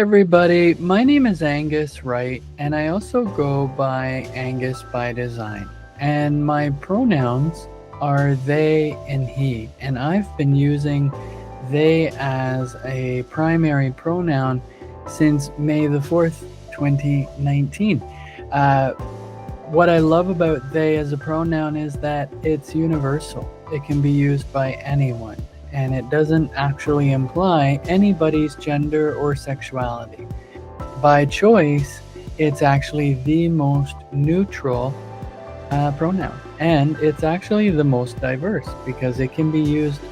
everybody, my name is Angus Wright, and I also go by Angus by design. And my pronouns are they and he, and I've been using they as a primary pronoun since May the 4th, 2019. What I love about they as a pronoun is that it's universal. It can be used by anyone, and it doesn't actually imply anybody's gender or sexuality. By choice, it's actually the most neutral pronoun, and it's actually the most diverse because it can be used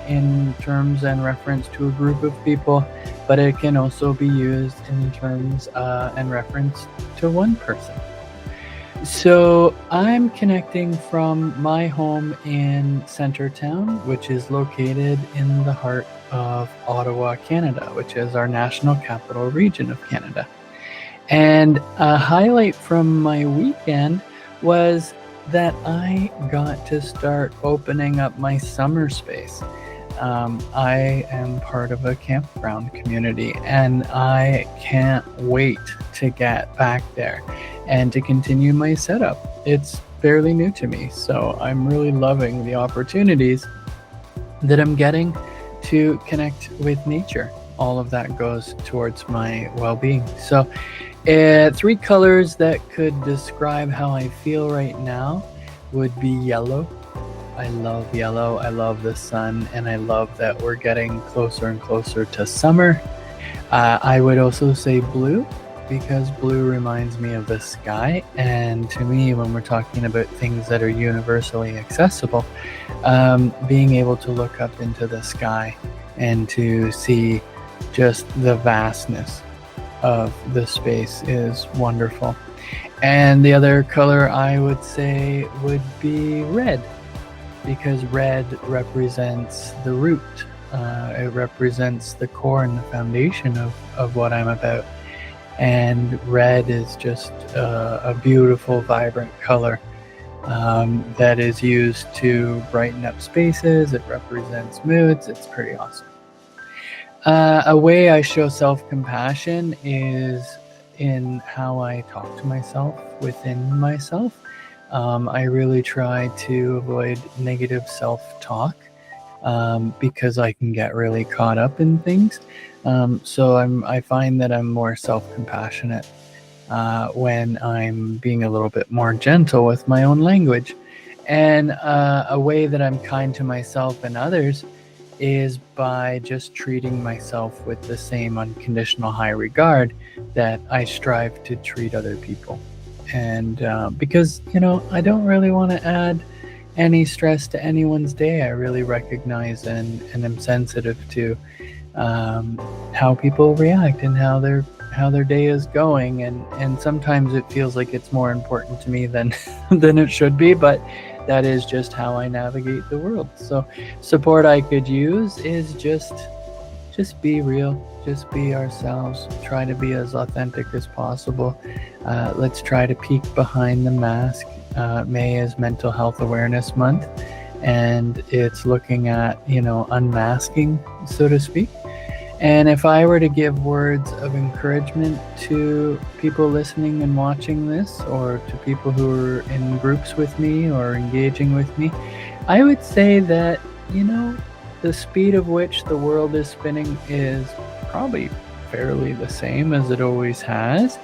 in terms and reference to a group of people, but it can also be used in terms and reference to one person. So I'm connecting from my home in Centertown, which is located in the heart of Ottawa, Canada, which is our national capital region of Canada. And a highlight from my weekend was that I got to start opening up my summer space. I am part of a campground community, and I can't wait to get back there and to continue my setup. It's fairly new to me, so I'm really loving the opportunities that I'm getting to connect with nature. All of that goes towards my well-being. So 3 colors that could describe how I feel right now would be yellow. I love yellow. I love the sun, and I love that we're getting closer and closer to summer. I would also say blue, because blue reminds me of the sky, and to me, when we're talking about things that are universally accessible, being able to look up into the sky and to see just the vastness of the space is wonderful. And the other color I would say would be red, because red represents the root. It represents the core and the foundation of what I'm about. And red is just a beautiful, vibrant color that is used to brighten up spaces. It represents moods. It's pretty awesome. A way I show self-compassion is in how I talk to myself within myself. I really try to avoid negative self-talk because I can get really caught up in things. So I find that I'm more self-compassionate when I'm being a little bit more gentle with my own language. And a way that I'm kind to myself and others is by just treating myself with the same unconditional high regard that I strive to treat other people. And because, I don't really want to add any stress to anyone's day. I really recognize and am sensitive to how people react and how their day is going, and sometimes it feels like it's more important to me than than it should be, but that is just how I navigate the world. So support I could use is just be real, just be ourselves, try to be as authentic as possible. Let's try to peek behind the mask. May is Mental Health Awareness Month, and it's looking at, unmasking, so to speak. And if I were to give words of encouragement to people listening and watching this, or to people who are in groups with me or engaging with me, I would say that, the speed of which the world is spinning is probably fairly the same as it always has,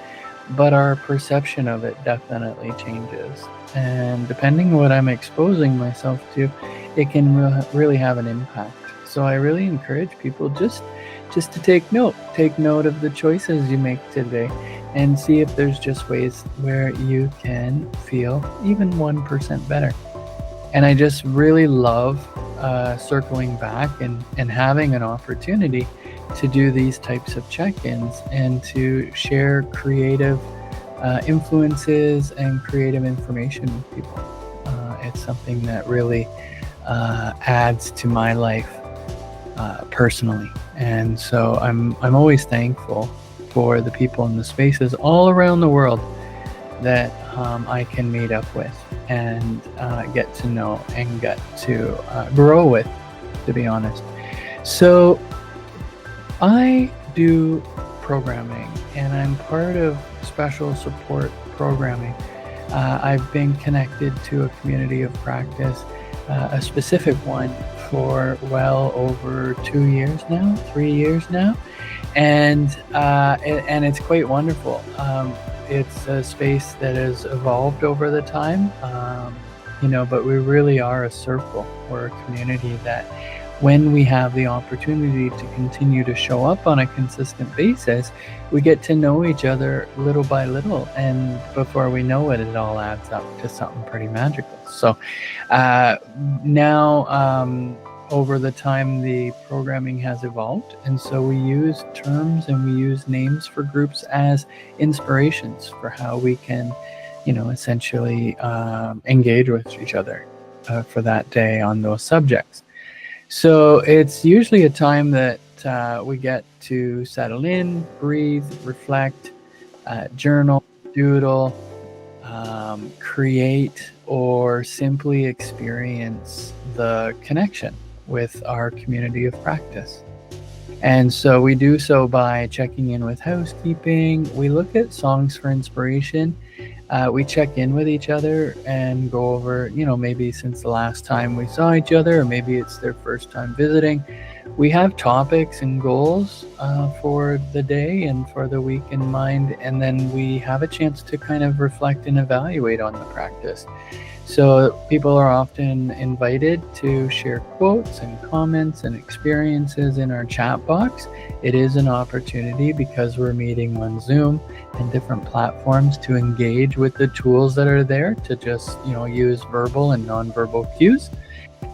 but our perception of it definitely changes. And depending on what I'm exposing myself to, it can really have an impact. So I really encourage people just to take note of the choices you make today, and see if there's just ways where you can feel even 1% better. And I just really love circling back and having an opportunity to do these types of check-ins and to share creative influences and creative information with people. It's something that really adds to my life personally, and so I'm always thankful for the people in the spaces all around the world that I can meet up with and get to know and get to grow with, to be honest. So I do programming, and I'm part of special support programming. I've been connected to a community of practice, a specific one, for well over 2 years now, 3 years now, and it's quite wonderful. It's a space that has evolved over the time, but we really are a circle. We're a community that, when we have the opportunity to continue to show up on a consistent basis, we get to know each other little by little, and before we know it, it all adds up to something pretty magical. So now, over the time, the programming has evolved, and so we use terms and we use names for groups as inspirations for how we can, essentially engage with each other for that day on those subjects. So it's usually a time that we get to settle in, breathe, reflect, journal, doodle, create, or simply experience the connection with our community of practice. And so we do so by checking in with housekeeping. We look at songs for inspiration. We check in with each other and go over, maybe since the last time we saw each other, or maybe it's their first time visiting. We have topics and goals for the day and for the week in mind, and then we have a chance to kind of reflect and evaluate on the practice. So people are often invited to share quotes and comments and experiences in our chat box. It is an opportunity, because we're meeting on Zoom and different platforms, to engage with the tools that are there, to just, use verbal and nonverbal cues.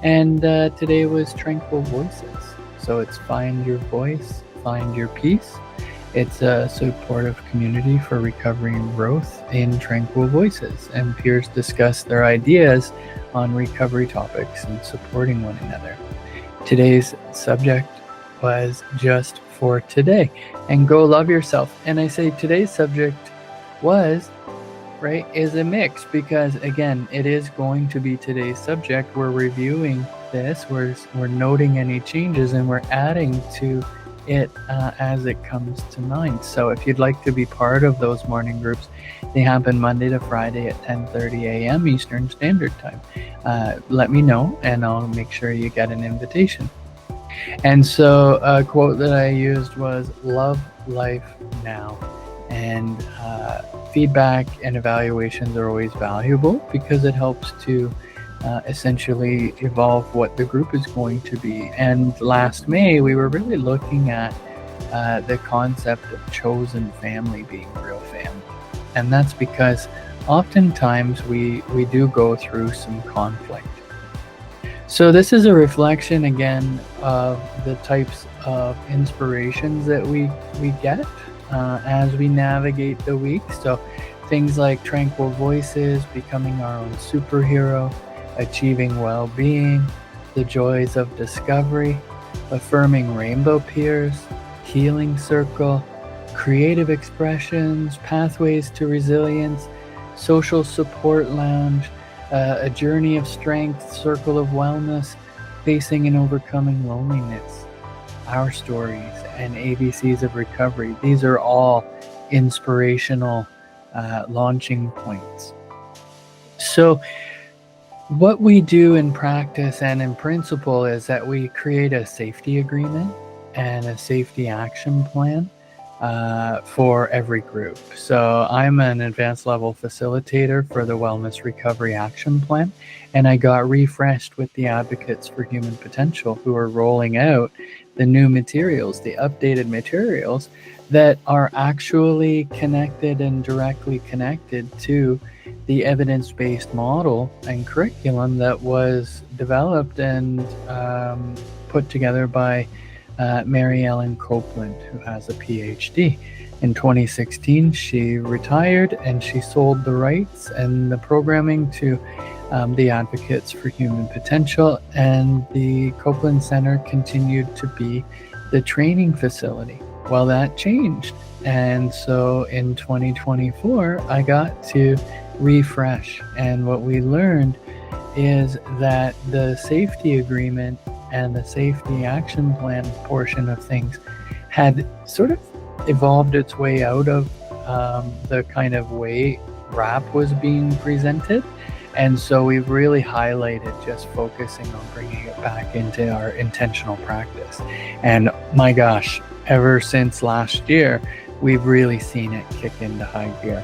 And today was Tranquil Voices. So it's find your voice, find your peace. It's a supportive community for recovery and growth in Tranquil Voices, and peers discuss their ideas on recovery topics and supporting one another. Today's subject was just for today, and go love yourself. And I say today's subject was, right, is a mix, because again, it is going to be today's subject. We're reviewing this, we're noting any changes, and we're adding to it as it comes to mind. So if you'd like to be part of those morning groups, they happen Monday to Friday at 10:30 a.m. Eastern Standard Time. Let me know, and I'll make sure you get an invitation. And so a quote that I used was, "Love life now." And feedback and evaluations are always valuable, because it helps to essentially evolve what the group is going to be. And last May, we were really looking at the concept of chosen family being real family. And that's because oftentimes we do go through some conflict. So this is a reflection, again, of the types of inspirations that we get as we navigate the week. So things like Tranquil Voices, becoming our own superhero, achieving well-being, the joys of discovery, affirming rainbow peers, healing circle, creative expressions, pathways to resilience, social support lounge, a journey of strength, circle of wellness, facing and overcoming loneliness, our stories, and ABCs of recovery. These are all inspirational launching points. So what we do in practice and in principle is that we create a safety agreement and a safety action plan for every group. So I'm an advanced level facilitator for the Wellness Recovery Action Plan, and I got refreshed with the Advocates for Human Potential, who are rolling out the new materials, the updated materials that are actually connected and directly connected to the evidence-based model and curriculum that was developed and put together by Mary Ellen Copeland, who has a PhD. In 2016, she retired and she sold the rights and the programming to the Advocates for Human Potential, and the Copeland Center continued to be the training facility. Well, that changed, and so in 2024, I got to refresh, and what we learned is that the safety agreement and the safety action plan portion of things had sort of evolved its way out of the kind of way rap was being presented. And so we've really highlighted just focusing on bringing it back into our intentional practice. And my gosh, ever since last year, we've really seen it kick into high gear.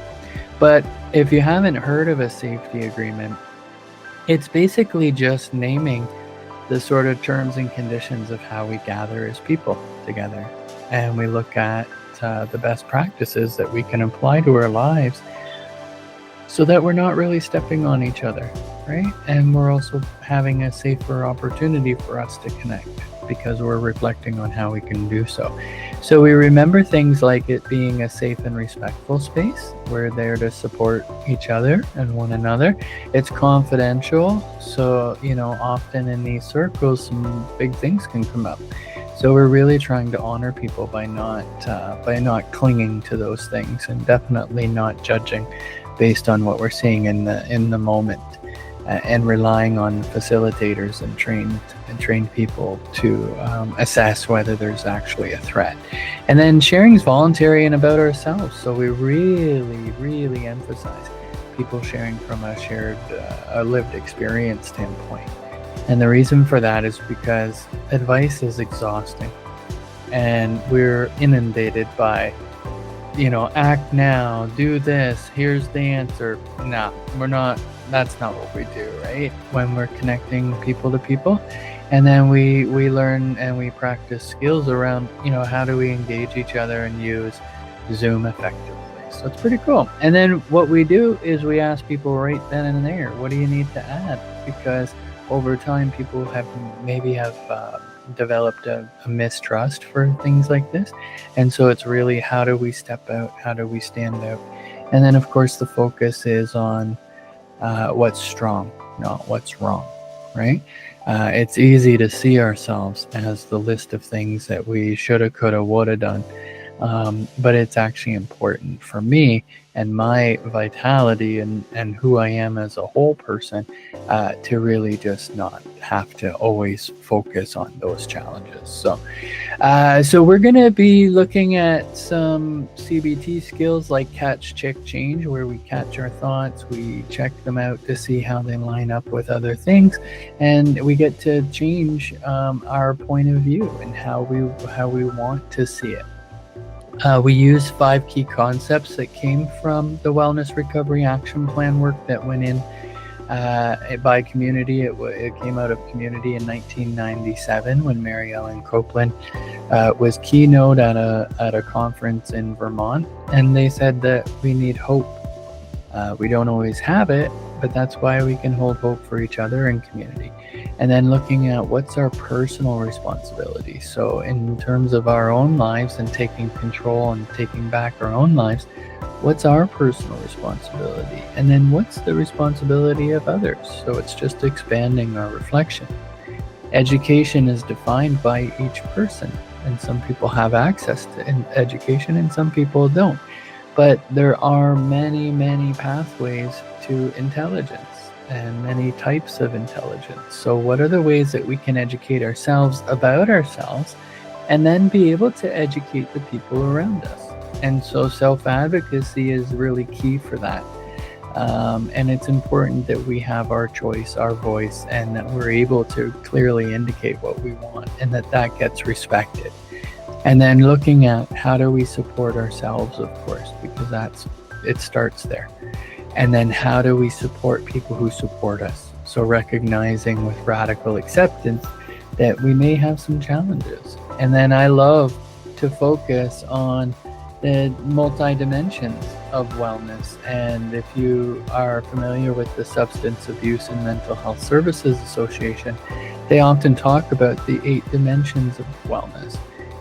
But if you haven't heard of a safety agreement, it's basically just naming the sort of terms and conditions of how we gather as people together. And we look at the best practices that we can apply to our lives so that we're not really stepping on each other, right? And we're also having a safer opportunity for us to connect because we're reflecting on how we can do so. So we remember things like it being a safe and respectful space. We're there to support each other and one another. It's confidential, so often in these circles some big things can come up. So we're really trying to honor people by not clinging to those things, and definitely not judging based on what we're seeing in the moment, and relying on facilitators and trained people to assess whether there's actually a threat. And then sharing is voluntary and about ourselves. So we really emphasize people sharing from a lived experience standpoint. And the reason for that is because advice is exhausting, and we're inundated by, act now, do this, here's the answer. No, we're not. That's not what we do, right? When we're connecting people to people, and then we learn and we practice skills around, how do we engage each other and use Zoom effectively. So it's pretty cool. And then what we do is we ask people right then and there, what do you need to add? Because over time, people have developed a mistrust for things like this. And so it's really, how do we step out? How do we stand out? And then, of course, the focus is on what's strong, not what's wrong, right? It's easy to see ourselves as the list of things that we shoulda, coulda, woulda done. But it's actually important for me and my vitality and who I am as a whole person to really just not have to always focus on those challenges. So we're going to be looking at some CBT skills like catch, check, change, where we catch our thoughts, we check them out to see how they line up with other things, and we get to change our point of view and how we want to see it. We use 5 key concepts that came from the Wellness Recovery Action Plan work that went in by Community. It came out of Community in 1997 when Mary Ellen Copeland was keynote at a conference in Vermont, and they said that we need hope. We don't always have it, but that's why we can hold hope for each other in community. And then looking at what's our personal responsibility. So in terms of our own lives and taking control and taking back our own lives, what's our personal responsibility? And then what's the responsibility of others? So it's just expanding our reflection. Education is defined by each person, and some people have access to education and some people don't. But there are many pathways to intelligence and many types of intelligence. So what are the ways that we can educate ourselves about ourselves and then be able to educate the people around us? And so self-advocacy is really key for that. And it's important that we have our choice, our voice, and that we're able to clearly indicate what we want and that gets respected. And then looking at how do we support ourselves, of course, because it starts there. And then how do we support people who support us? So recognizing with radical acceptance that we may have some challenges. And then I love to focus on the multi-dimensions of wellness. And if you are familiar with the Substance Abuse and Mental Health Services Association, they often talk about the 8 dimensions of wellness.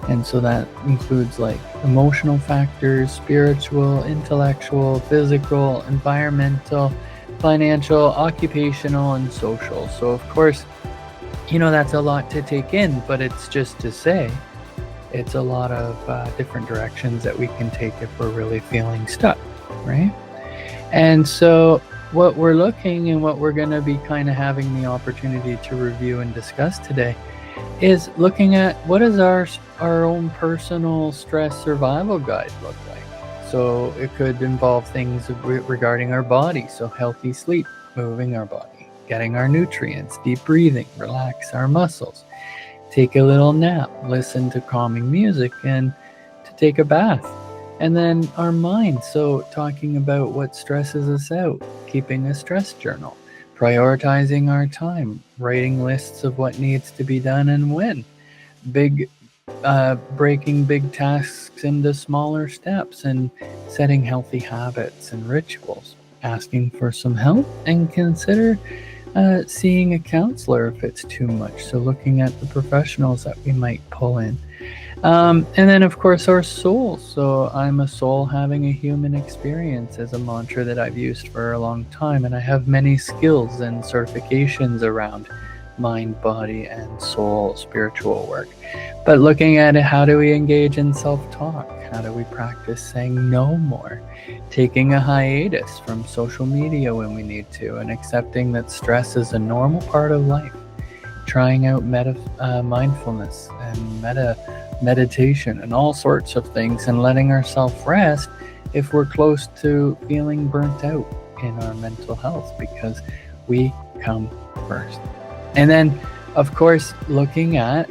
And so that includes like emotional factors, spiritual, intellectual, physical, environmental, financial, occupational, and social. So of course, that's a lot to take in, but it's just to say it's a lot of different directions that we can take if we're really feeling stuck, right? And so what we're looking and what we're going to be kind of having the opportunity to review and discuss today is looking at what does our own personal stress survival guide look like. So it could involve things regarding our body, so healthy sleep, moving our body, getting our nutrients, deep breathing, relax our muscles, take a little nap, listen to calming music, and to take a bath. And then our mind, so talking about what stresses us out, keeping a stress journal, prioritizing our time, writing lists of what needs to be done and when, breaking big tasks into smaller steps, and setting healthy habits and rituals, asking for some help, and consider seeing a counselor if it's too much. So looking at the professionals that we might pull in. And then, of course, our soul. So I'm a soul having a human experience is a mantra that I've used for a long time. And I have many skills and certifications around mind, body, and soul spiritual work. But looking at it, how do we engage in self-talk? How do we practice saying no more? Taking a hiatus from social media when we need to, and accepting that stress is a normal part of life. Trying out mindfulness and meditation and all sorts of things, and letting ourselves rest if we're close to feeling burnt out in our mental health, because we come first. And then, of course, looking at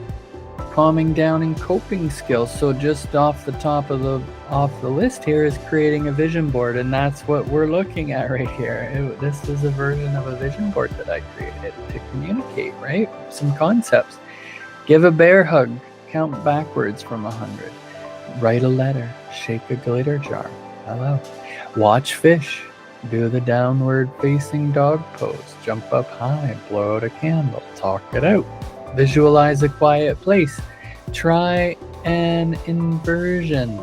calming down and coping skills. So just off the list here is creating a vision board, and that's what we're looking at right here. This is a version of a vision board that I created to communicate, right? Some concepts. Give a bear hug, count backwards from 100. Write a letter, shake a glitter jar. Hello. Watch fish. Do the downward facing dog pose. Jump up high, blow out a candle, talk it out. Visualize a quiet place. Try an inversion.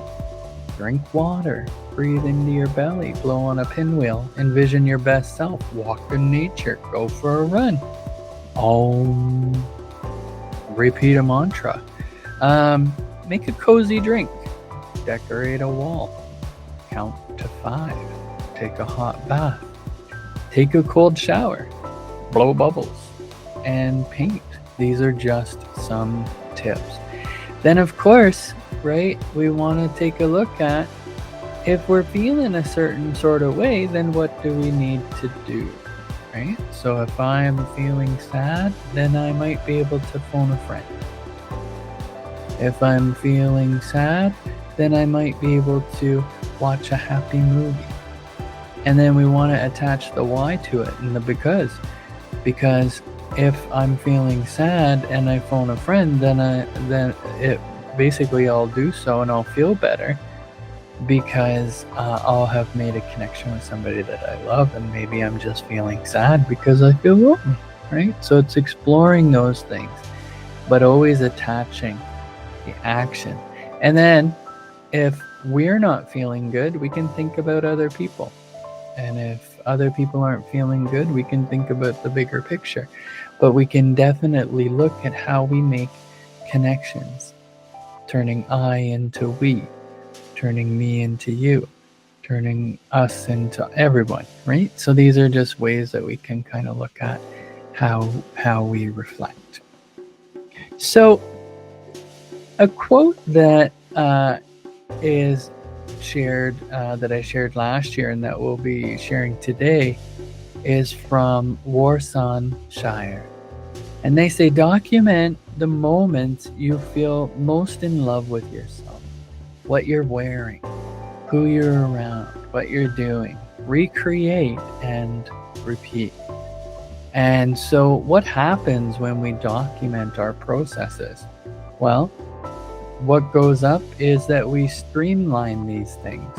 Drink water. Breathe into your belly. Blow on a pinwheel. Envision your best self. Walk in nature. Go for a run. Repeat a mantra. Make a cozy drink. Decorate a wall. Count to 5. Take a hot bath. Take a cold shower. Blow bubbles. And paint. These are just some tips. Then, of course, right, we want to take a look at if we're feeling a certain sort of way, then what do we need to do, right? So if I'm feeling sad, then I might be able to phone a friend. If I'm feeling sad, then I might be able to watch a happy movie. And then we want to attach the why to it and the because if I'm feeling sad and I phone a friend, then it basically I'll do so and I'll feel better because I'll have made a connection with somebody that I love, and maybe I'm just feeling sad because I feel lonely, right? So it's exploring those things, but always attaching the action. And then if we're not feeling good, we can think about other people. And if other people aren't feeling good, we can think about the bigger picture. But we can definitely look at how we make connections, turning I into we, turning me into you, turning us into everyone, right? So these are just ways that we can kind of look at how we reflect. So a quote that is shared, that I shared last year and that we'll be sharing today, is from Worcestershire. And they say, document the moments you feel most in love with yourself, what you're wearing, who you're around, what you're doing. Recreate and repeat. And so what happens when we document our processes? Well, what goes up is that we streamline these things.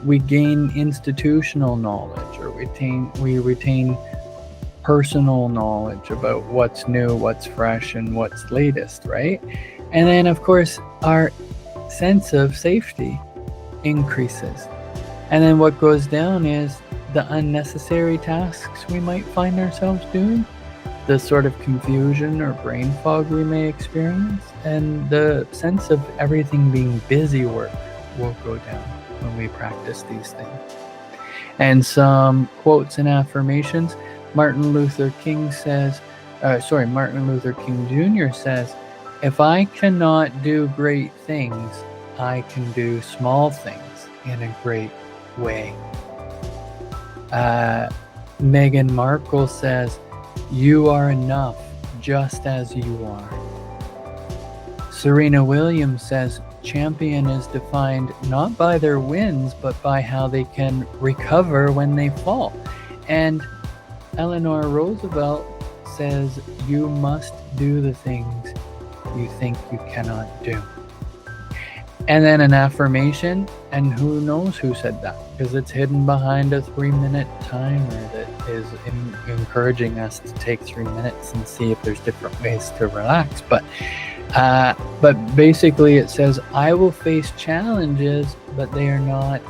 We gain institutional knowledge, or we retain personal knowledge about what's new, what's fresh, and what's latest, right? And then, of course, our sense of safety increases. And then what goes down is the unnecessary tasks we might find ourselves doing, the sort of confusion or brain fog we may experience, and the sense of everything being busy work will go down when we practice these things. And some quotes and affirmations. Martin Luther King says, Martin Luther King Jr. says, if I cannot do great things, I can do small things in a great way. Meghan Markle says, you are enough just as you are. Serena Williams says, champion is defined not by their wins, but by how they can recover when they fall. And Eleanor Roosevelt says, you must do the things you think you cannot do. And then an affirmation, and who knows who said that, because it's hidden behind a 3-minute timer that is encouraging us to take 3 minutes and see if there's different ways to relax. But basically it says, I will face challenges, but they are not,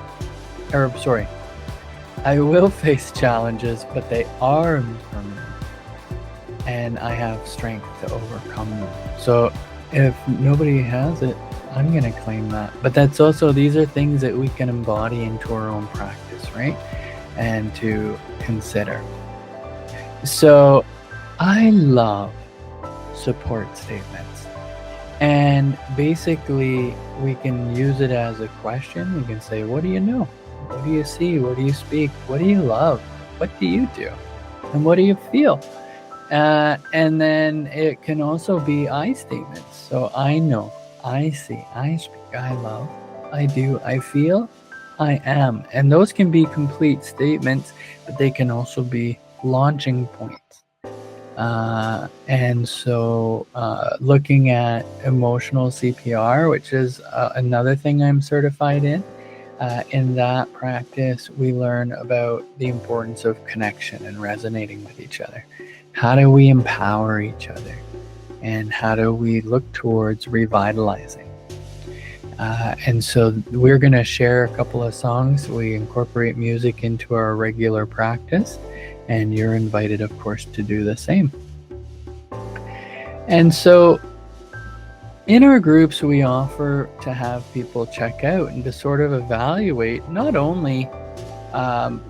I will face challenges, but they are impermanent, and I have strength to overcome them. So if nobody has it, I'm going to claim that. But that's also, these are things that we can embody into our own practice, right? And to consider. So I love support statements. And basically, we can use it as a question. We can say, what do you know? What do you see? What do you speak? What do you love? What do you do? And what do you feel? And then it can also be I statements. So I know, I see, I speak, I love, I do, I feel, I am. And those can be complete statements, but they can also be launching points. And so looking at emotional CPR, which is another thing I'm certified in that practice, we learn about the importance of connection and resonating with each other. How do we empower each other? And how do we look towards revitalizing? And so we're going to share a couple of songs. We incorporate music into our regular practice, and you're invited, of course, to do the same. And so in our groups, we offer to have people check out and to sort of evaluate not only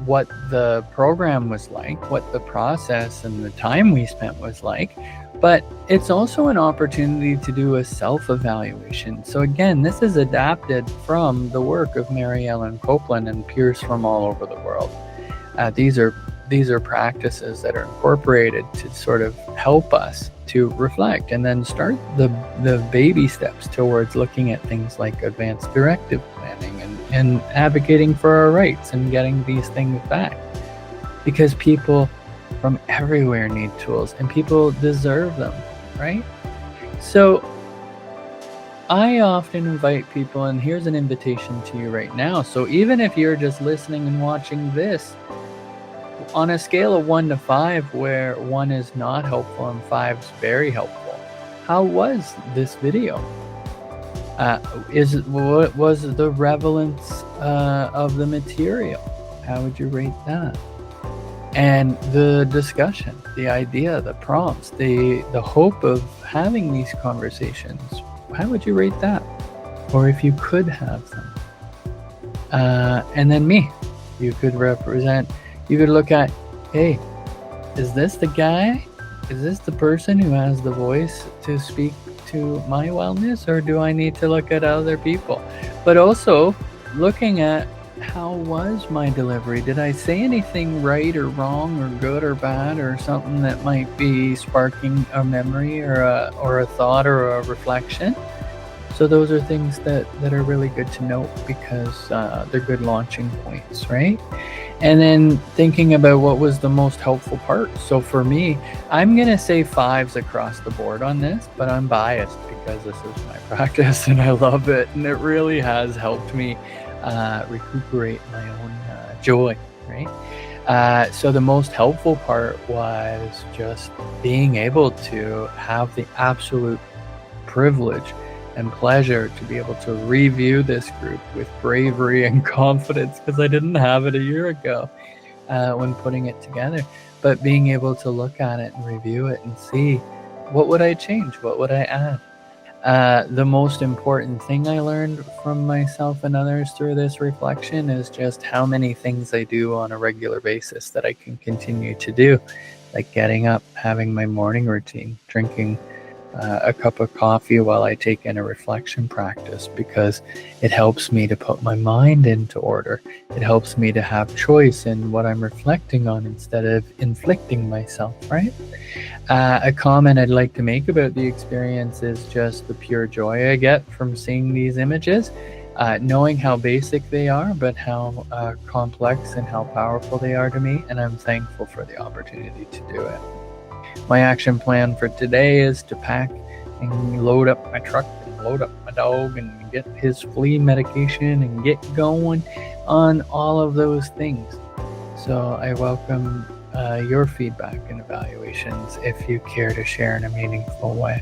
what the program was like, what the process and the time we spent was like, but it's also an opportunity to do a self-evaluation. So again, this is adapted from the work of Mary Ellen Copeland and peers from all over the world. These are practices that are incorporated to sort of help us to reflect and then start the baby steps towards looking at things like advanced directive planning and advocating for our rights and getting these things back. Because people from everywhere need tools, and people deserve them, right? So I often invite people, and here's an invitation to you right now. So even if you're just listening and watching this, on a scale of 1 to 5, where 1 is not helpful and 5 is very helpful, how was this video? What was the relevance of the material? How would you rate that? And the discussion, the idea, the prompts, the hope of having these conversations, how would you rate that? Or if you could have them. And then me, you could look at, hey, is this the guy? Is this the person who has the voice to speak to my wellness, or do I need to look at other people? But also looking at, how was my delivery? Did I say anything right or wrong or good or bad, or something that might be sparking a memory or a thought or a reflection? So those are things that are really good to note, because they're good launching points, right? And then thinking about what was the most helpful part. So for me, I'm going to say 5s across the board on this, but I'm biased because this is my practice and I love it. And it really has helped me recuperate my own joy, right? So the most helpful part was just being able to have the absolute privilege and pleasure to be able to review this group with bravery and confidence, because I didn't have it a year ago when putting it together. But being able to look at it and review it and see, what would I change? What would I add? The most important thing I learned from myself and others through this reflection is just how many things I do on a regular basis that I can continue to do, like getting up, having my morning routine, drinking a cup of coffee while I take in a reflection practice, because it helps me to put my mind into order. It helps me to have choice in what I'm reflecting on instead of inflicting myself, right? A comment I'd like to make about the experience is just the pure joy I get from seeing these images, knowing how basic they are, but how complex and how powerful they are to me, and I'm thankful for the opportunity to do it. My action plan for today is to pack and load up my truck and load up my dog and get his flea medication and get going on all of those things. So I welcome your feedback and evaluations if you care to share in a meaningful way.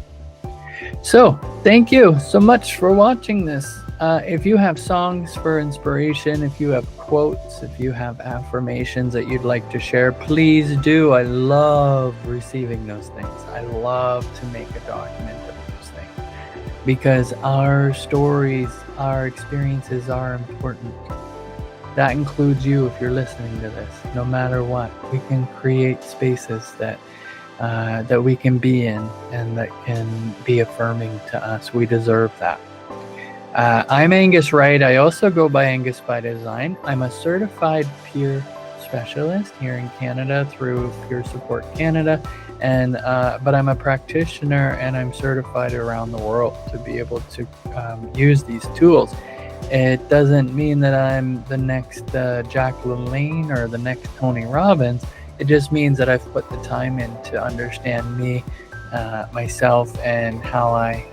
So thank you so much for watching this. If you have songs for inspiration, if you have quotes, if you have affirmations that you'd like to share, please do. I love receiving those things. I love to make a document of those things, because our stories, our experiences are important. That includes you if you're listening to this. No matter what, we can create spaces that we can be in and that can be affirming to us. We deserve that. I'm Angus Wright. I also go by Angus by Design. I'm a certified peer specialist here in Canada through Peer Support Canada, and but I'm a practitioner and I'm certified around the world to be able to use these tools. It doesn't mean that I'm the next Jack LaLanne or the next Tony Robbins. It just means that I've put the time in to understand me, myself, and how I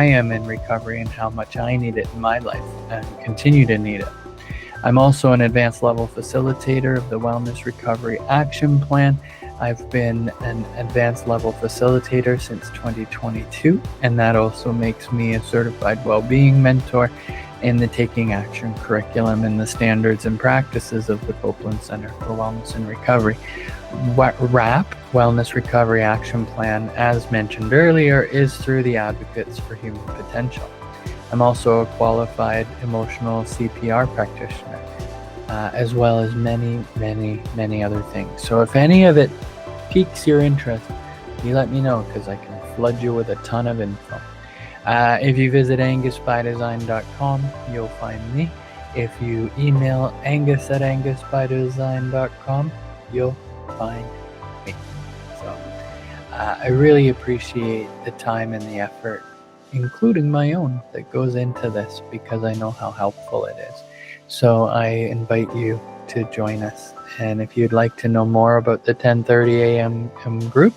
am in recovery and how much I need it in my life and continue to need it. I'm also an advanced level facilitator of the Wellness Recovery Action Plan. I've been an advanced level facilitator since 2022, and that also makes me a certified well-being mentor in the Taking Action curriculum and the standards and practices of the Copeland Center for Wellness and Recovery. WRAP, Wellness Recovery Action Plan, as mentioned earlier, is through the Advocates for Human Potential. I'm also a qualified emotional CPR practitioner, as well as many, many, many other things. So if any of it piques your interest, you let me know, because I can flood you with a ton of info. If you visit angusbydesign.com, you'll find me. If you email angus@angusbydesign.com, you'll find me. So I really appreciate the time and the effort, including my own, that goes into this, because I know how helpful it is. So I invite you to join us. And if you'd like to know more about the 10:30 a.m. group,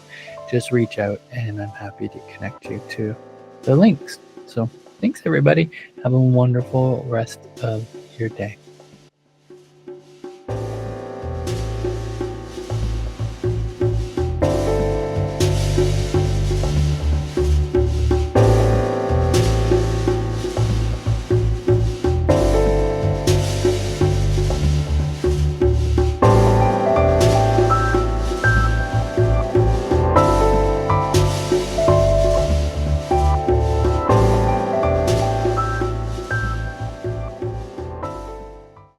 just reach out and I'm happy to connect you to the links. So thanks, everybody. Have a wonderful rest of your day.